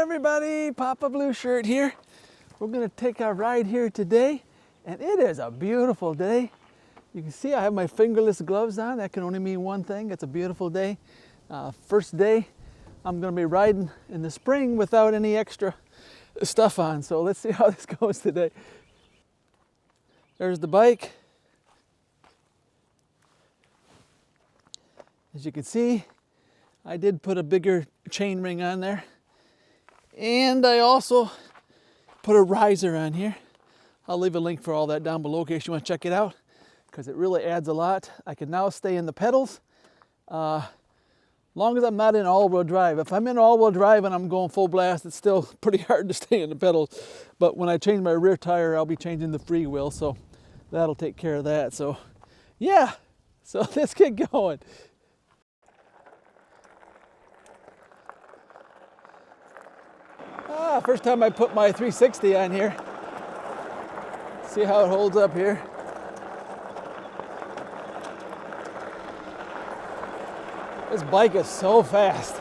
everybody, Papa Blue Shirt here. We're going to take our ride here today, and it is a beautiful day. You can see I have my fingerless gloves on. That can only mean one thing. It's a beautiful day. First day I'm going to be riding in the spring without any extra stuff on. So let's see how this goes today. There's the bike. As you can see, I did put a bigger chain ring on there. And I also put a riser on here. I'll leave a link for all that down below in case you want to check it out, because it really adds a lot. I can now stay in the pedals, long as I'm not in all-wheel drive. If I'm in all-wheel drive and I'm going full blast, it's still pretty hard to stay in the pedals. But when I change my rear tire, I'll be changing the free wheel, so that'll take care of that. So yeah, so let's get going. First time I put my 360 on here. See how it holds up here. This bike is so fast.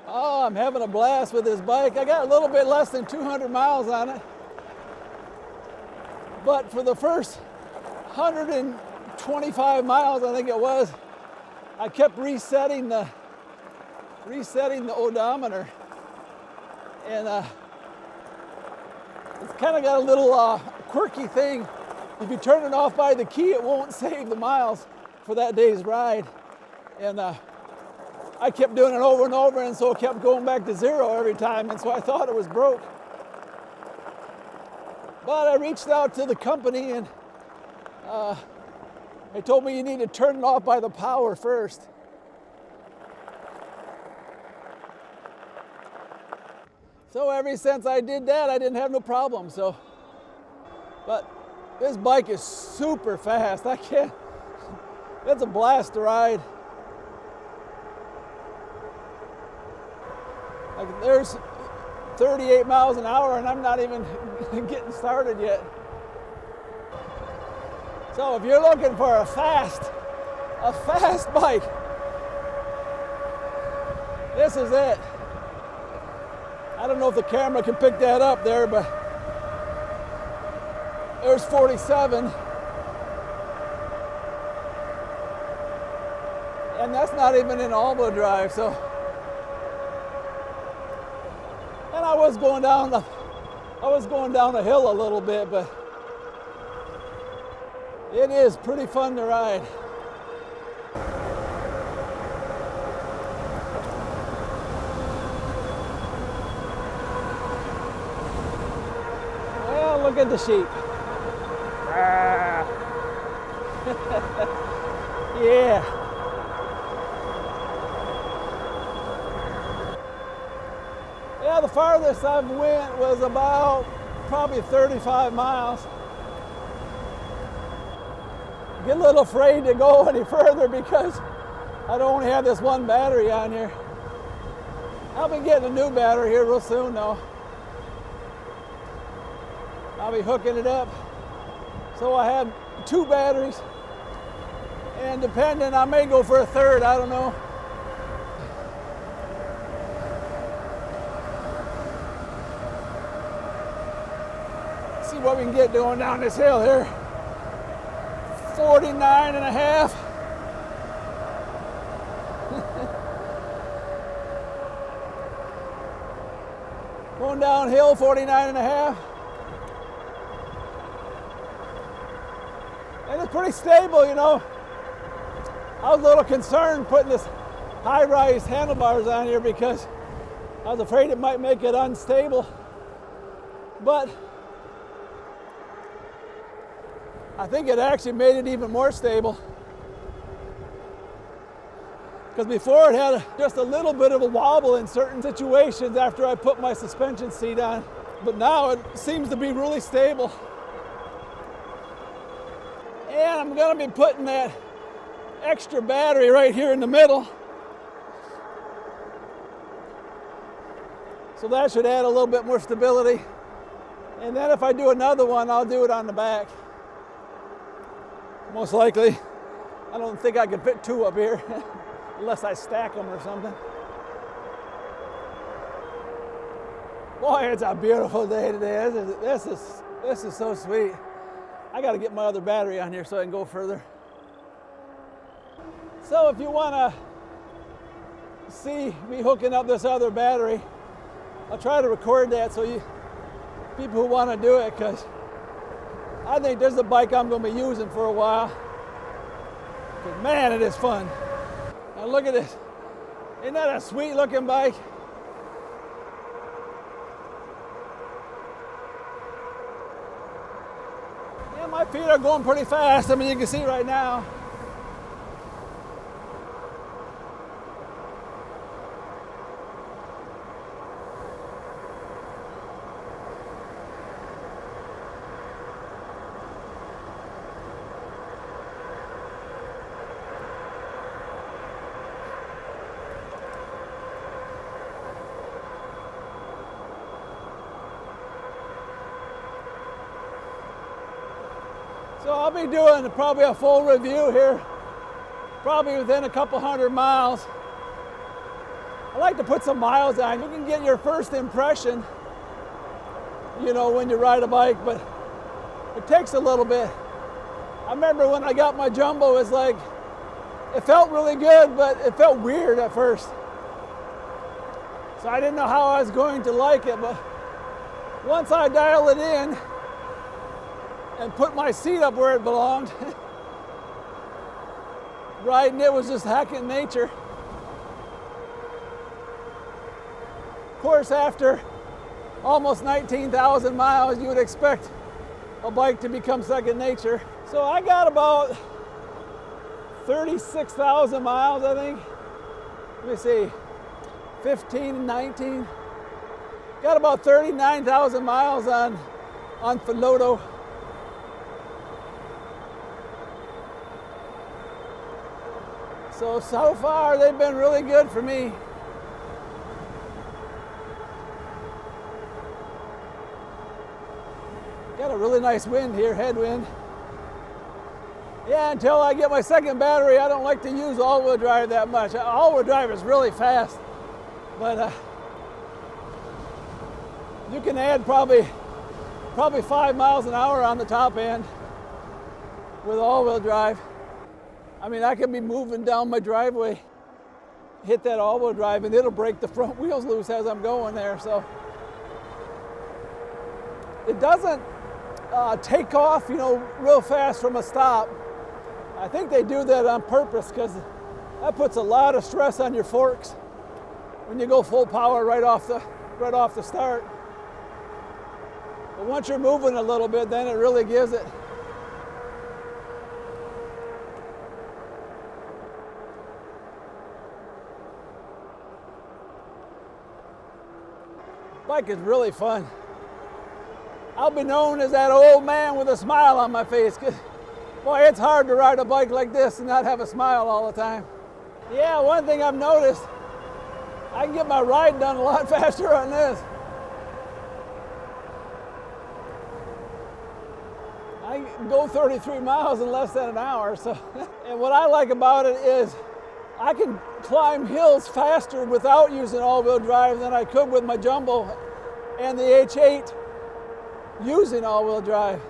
Oh, I'm having a blast with this bike. I got a little bit less than 200 miles on it. But for the first 125 miles, I think it was, I kept resetting the odometer, and it's kind of got a little quirky thing. If you turn it off by the key, it won't save the miles for that day's ride, and I kept doing it over and over, and so it kept going back to zero every time, and so I thought it was broke. But I reached out to the company, and they told me you need to turn it off by the power first. So ever since I did that, I didn't have no problem. But this bike is super fast. It's a blast to ride. Like, there's 38 miles an hour and I'm not even getting started yet. So if you're looking for a fast bike, this is it. I don't know if the camera can pick that up there, but there's 47. And that's not even in all-wheel drive, so. And I was going down the hill a little bit, but it is pretty fun to ride. Look at the sheep. Yeah. Yeah, the farthest I went was about probably 35 miles. Get a little afraid to go any further because I don't only have this one battery on here. I'll be getting a new battery here real soon though. I'll be hooking it up. So I have 2 batteries, and depending, I may go for a third, I don't know. Let's see what we can get going down this hill here. 49 and a half. Going downhill, 49 and a half. And it's pretty stable, you know. I was a little concerned putting this high-rise handlebars on here because I was afraid it might make it unstable. But I think it actually made it even more stable. Because before it had just a little bit of a wobble in certain situations after I put my suspension seat on. But now it seems to be really stable. And I'm going to be putting that extra battery right here in the middle. So that should add a little bit more stability. And then if I do another one, I'll do it on the back. Most likely. I don't think I could fit 2 up here unless I stack them or something. Boy, it's a beautiful day today. This is so sweet. I got to get my other battery on here so I can go further. So if you want to see me hooking up this other battery, I'll try to record that so people who want to do it, because I think this is a bike I'm going to be using for a while. Because man, it is fun. Now look at this. Isn't that a sweet looking bike? Yeah, my feet are going pretty fast. I mean, you can see right now. So I'll be doing probably a full review here, probably within a couple 100 miles. I like to put some miles on. You can get your first impression, you know, when you ride a bike, but it takes a little bit. I remember when I got my Jumbo, it's like, it felt really good, but it felt weird at first. So I didn't know how I was going to like it, but once I dialed it in, and put my seat up where it belonged, riding it was just hacking nature. Of course, after almost 19,000 miles, you would expect a bike to become second nature. So I got about 36,000 miles, I think. Let me see, 15 and 19. Got about 39,000 miles on Philodo. So far, they've been really good for me. Got a really nice wind here, headwind. Yeah, until I get my second battery, I don't like to use all-wheel drive that much. All-wheel drive is really fast, but you can add probably 5 miles an hour on the top end with all-wheel drive. I mean, I can be moving down my driveway, hit that all-wheel drive, and it'll break the front wheels loose as I'm going there. So it doesn't take off, you know, real fast from a stop. I think they do that on purpose because that puts a lot of stress on your forks when you go full power right off the start. But once you're moving a little bit, then it really gives it. Bike is really fun. I'll be known as that old man with a smile on my face. Boy, it's hard to ride a bike like this and not have a smile all the time. Yeah, one thing I've noticed, I can get my ride done a lot faster on this. I can go 33 miles in less than an hour. So, and what I like about it is I can climb hills faster without using all-wheel drive than I could with my Jumbo and the H8 using all-wheel drive.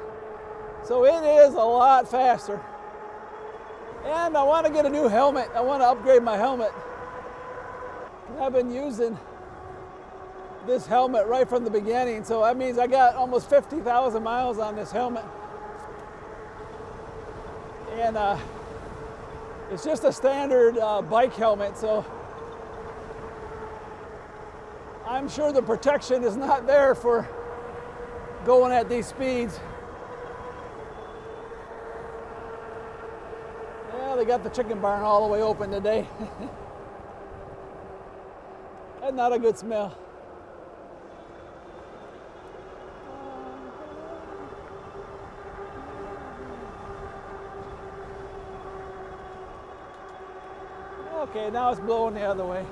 So it is a lot faster. And I want to get a new helmet. I want to upgrade my helmet. I've been using this helmet right from the beginning, so that means I got almost 50,000 miles on this helmet. And it's just a standard bike helmet, so I'm sure the protection is not there for going at these speeds. Yeah, they got the chicken barn all the way open today. That's not a good smell. Okay, now it's blowing the other way.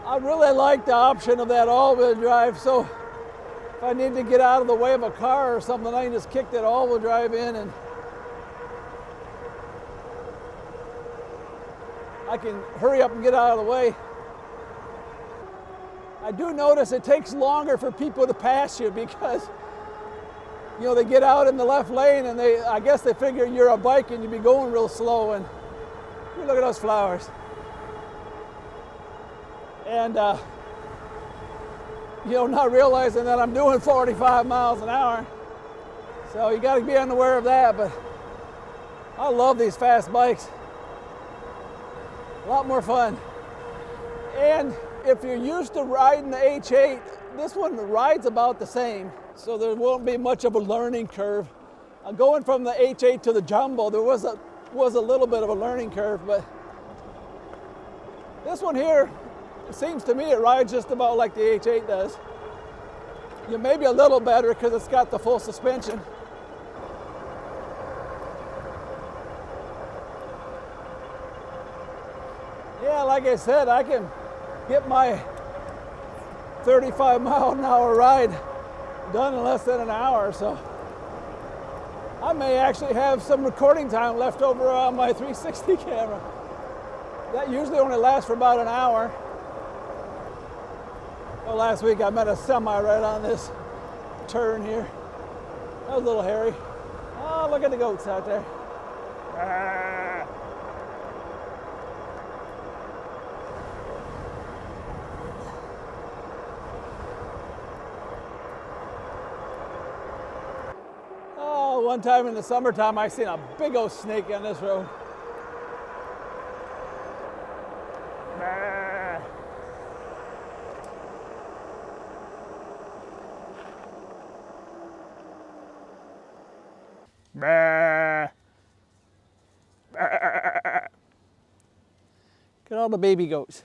I really like the option of that all-wheel drive, so if I need to get out of the way of a car or something, I can just kick that all-wheel drive in, and I can hurry up and get out of the way. I do notice it takes longer for people to pass you because, you know, they get out in the left lane and I guess they figure you're a bike and you'd be going real slow, and look at those flowers. And, you know, not realizing that I'm doing 45 miles an hour. So you got to be unaware of that, but I love these fast bikes. A lot more fun. And if you're used to riding the H8, this one rides about the same, so there won't be much of a learning curve. Going from the H8 to the Jumbo, there was a little bit of a learning curve, but this one here, it seems to me it rides just about like the H8 does. You may be a little better because it's got the full suspension. Yeah, like I said, I can get my 35-mile-an-hour ride done in less than an hour, so I may actually have some recording time left over on my 360 camera. That usually only lasts for about an hour. Well, last week I met a semi right on this turn here. That was a little hairy. Oh, look at the goats out there. Ah. Oh, one time in the summertime I seen a big old snake on this road. Ah. Bah. Bah. Look at all the baby goats.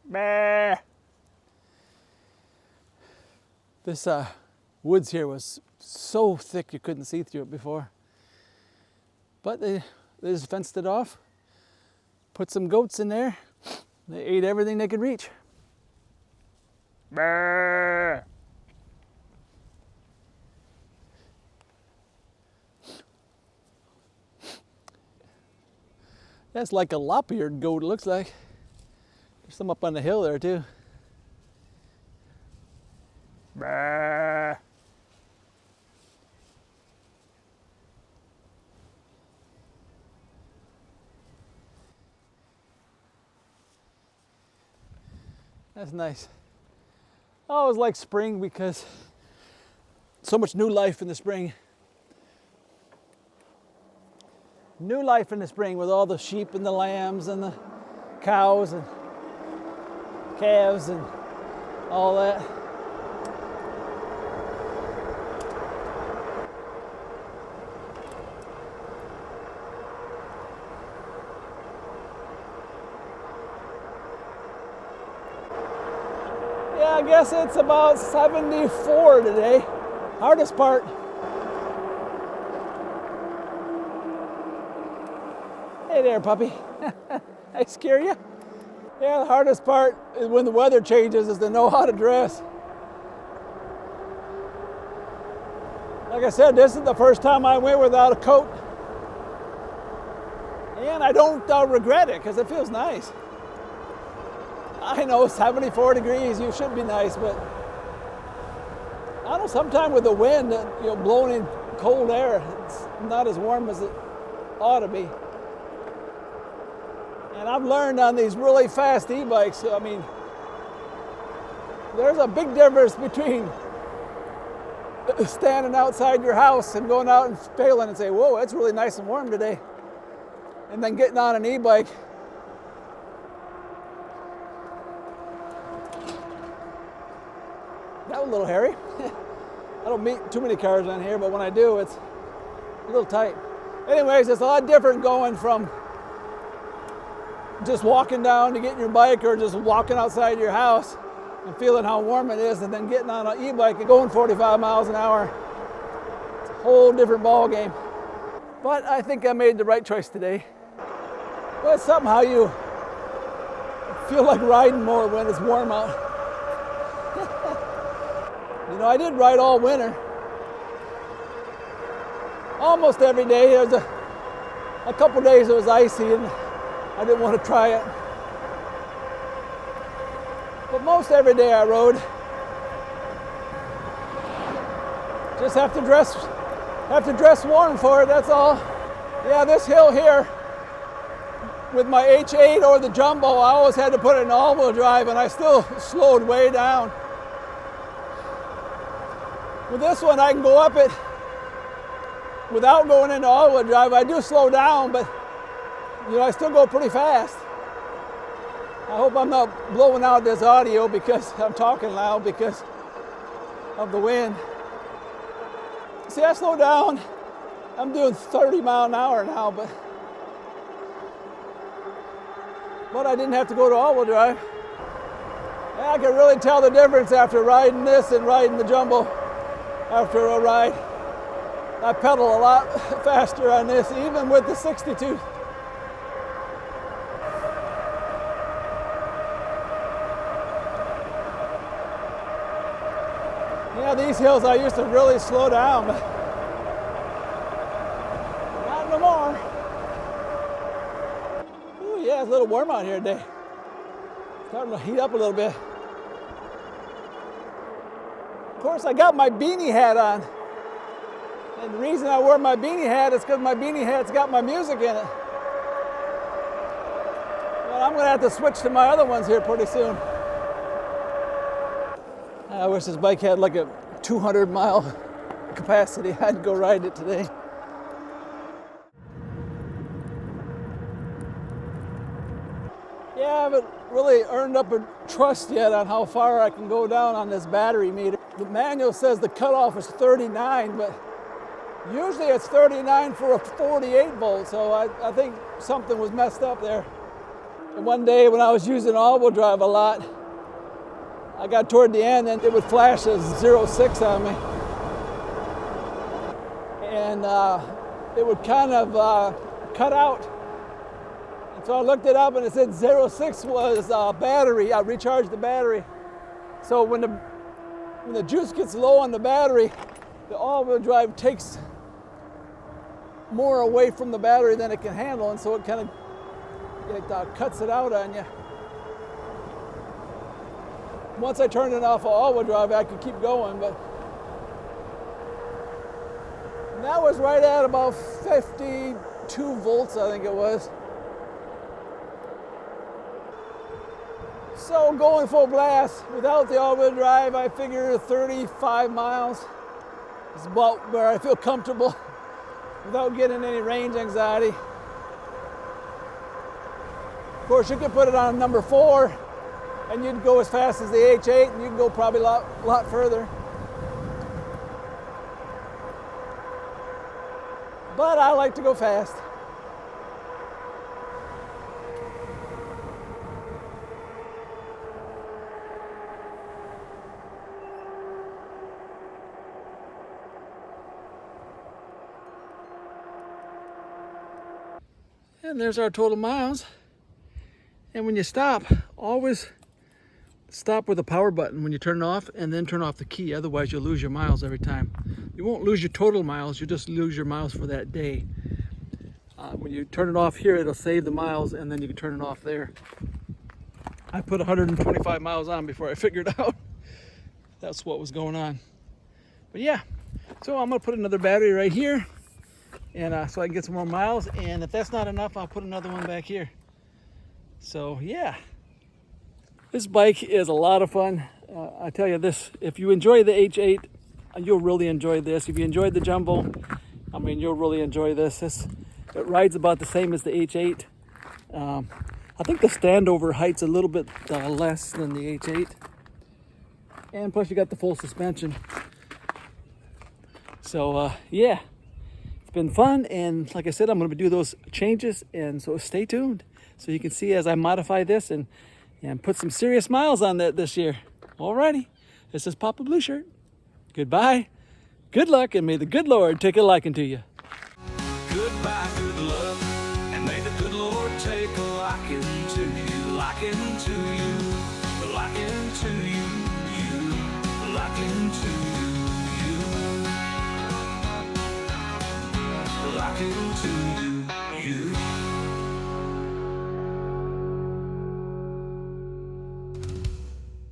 Bah. This woods here was so thick you couldn't see through it before. But they just fenced it off, put some goats in there. They ate everything they could reach. Bah. That's like a lop-eared goat, it looks like. There's some up on the hill there too. Bah. That's nice. I always like spring because so much new life in the spring. New life in the spring with all the sheep and the lambs and the cows and calves and all that. Yeah, I guess it's about 74 today. Hardest part. Hey there, puppy. I scare you? Yeah, the hardest part is when the weather changes is to know how to dress. Like I said, this is the first time I went without a coat. And I don't regret it because it feels nice. I know 74 degrees, you should be nice, but I know sometimes with the wind, you know, blowing in cold air, it's not as warm as it ought to be. And I've learned on these really fast e-bikes, I mean, there's a big difference between standing outside your house and going out and feeling and say, whoa, it's really nice and warm today. And then getting on an e-bike. That was a little hairy. I don't meet too many cars on here, but when I do, it's a little tight. Anyways, it's a lot different going from just walking down to get in your bike or just walking outside your house and feeling how warm it is and then getting on an e-bike and going 45 miles an hour. It's a whole different ball game. But I think I made the right choice today. But somehow you feel like riding more when it's warm out. You know, I did ride all winter. Almost every day. a couple days it was icy and I didn't want to try it. But most every day I rode. Just have to dress warm for it, that's all. Yeah, this hill here, with my H8 or the Jumbo, I always had to put it in all-wheel drive and I still slowed way down. With this one, I can go up it without going into all-wheel drive. I do slow down, but you know, I still go pretty fast. I hope I'm not blowing out this audio because I'm talking loud because of the wind. See, I slow down. I'm doing 30 miles an hour now, but I didn't have to go to all-wheel drive. And I can really tell the difference after riding this and riding the Jumbo. After a ride, I pedal a lot faster on this, even with the 62. Yeah, these hills I used to really slow down, but not no more. Ooh, yeah, it's a little warm out here today. Starting to heat up a little bit. Of course, I got my beanie hat on. And the reason I wear my beanie hat is because my beanie hat's got my music in it. Well, I'm going to have to switch to my other ones here pretty soon. I wish this bike had like a 200-mile capacity. I'd go ride it today. Yeah, I haven't really earned up a trust yet on how far I can go down on this battery meter. The manual says the cutoff is 39, but usually it's 39 for a 48 volt, so I think something was messed up there. And one day when I was using all-wheel drive a lot, I got toward the end and it would flash as 06 on me. And it would kind of cut out. And so I looked it up and it said 06 was battery. I recharged the battery. So when the juice gets low on the battery, the all-wheel drive takes more away from the battery than it can handle, and so it kind of cuts it out on you. Once I turned it off all-wheel drive, I could keep going, but that was right at about 52 volts, I think it was. So going full blast without the all-wheel drive, I figure 35 miles is about where I feel comfortable without getting any range anxiety. Of course, you could put it on number 4 and you'd go as fast as the H8 and you can go probably a lot further. But I like to go fast. And there's our total miles. And when you stop, always stop with the power button when you turn it off and then turn off the key. Otherwise you'll lose your miles every time. You won't lose your total miles, you just lose your miles for that day. When you turn it off here, it'll save the miles and then you can turn it off there. I put 125 miles on before I figured out that's what was going on. But yeah, so I'm gonna put another battery right here. And so I can get some more miles, and if that's not enough, I'll put another one back here. So yeah, this bike is a lot of fun. I tell you this, if you enjoy the H8, you'll really enjoy this. If you enjoyed the Jumbo, I mean, you'll really enjoy this. It rides about the same as the H8. I think the standover height's a little bit less than the H8. And plus you got the full suspension. So yeah. Been fun, and like I said, I'm going to do those changes, and so stay tuned so you can see as I modify this and put some serious miles on that this year. Alrighty, this is Papa Blue Shirt. Goodbye, good luck, and may the good Lord take a liking to you. Goodbye, good luck, and may the good Lord take a liking to you, liking to you, liking to you, liking to you. Liking to